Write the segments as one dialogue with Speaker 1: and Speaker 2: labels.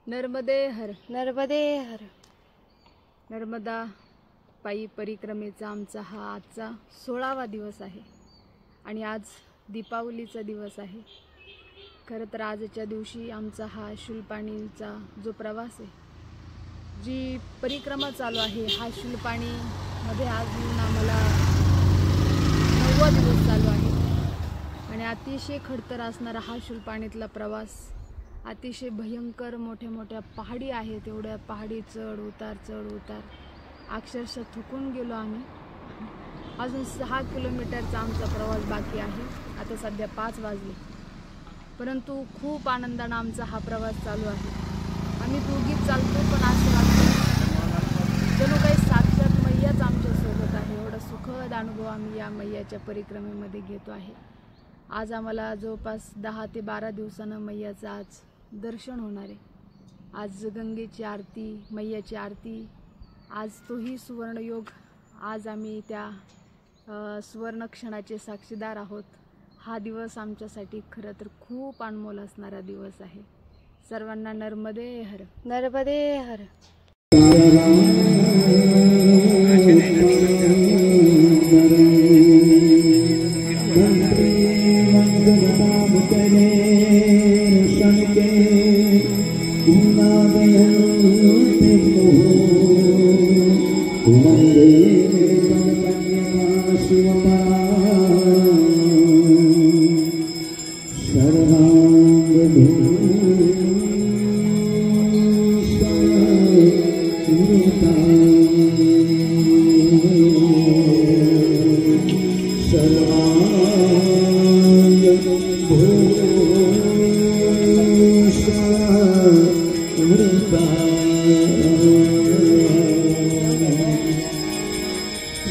Speaker 1: नर्मदे हर
Speaker 2: नर्मदे हर.
Speaker 1: नर्मदा पायी परिक्रमेचा आमचा हा आजचा 16वा दिवस आहे आणि आज दीपावलीचा दिवस आहे. खरं तर आजच्या दिवशी आमचा हा शूलपाणीचा जो प्रवास आहे, जी परिक्रमा चालू आहे, हा शूलपाणीमध्ये आज आम्हाला 9वा दिवस चालू आहे आणि अतिशय खडतर असणारा हा शूलपाणीतला प्रवास अतिशय भयंकर मोठ्या मोठ्या पहाडी आहेत. एवढ्या पहाडी चढ उतार अक्षरशः थकून गेलो आम्ही. अजून 6 किलोमीटरचा आमचा प्रवास बाकी आहे. आता सध्या 5 वाजले, परंतु खूप आनंदाने आमचा हा प्रवास चालू आहे. आम्ही दोघीच चालतो, पण असं वाटतं जणू काही साक्षात मैयाच आमच्यासोबत आहे. एवढा सुखद अनुभव आम्ही या मैयाच्या परिक्रमेमध्ये घेतो आहे. आज आम्हाला जवळपास 10 ते 12 दिवसानं मैयाचं आज दर्शन होणार आहे. आज गंगेची आरती, मैयाची आरती, आज तोही सुवर्णयोग. आज आम्ही त्या सुवर्ण क्षणाचे साक्षीदार आहोत. हा दिवस आमच्यासाठी खरं तर खूप अनमोल असणारा दिवस आहे. सर्वांना नर्मदे हर.
Speaker 2: नर्मदे हर.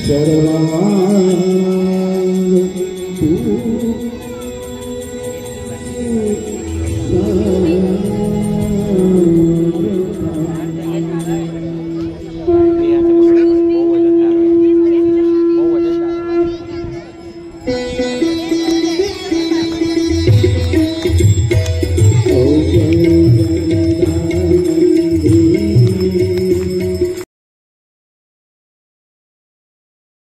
Speaker 3: Sarva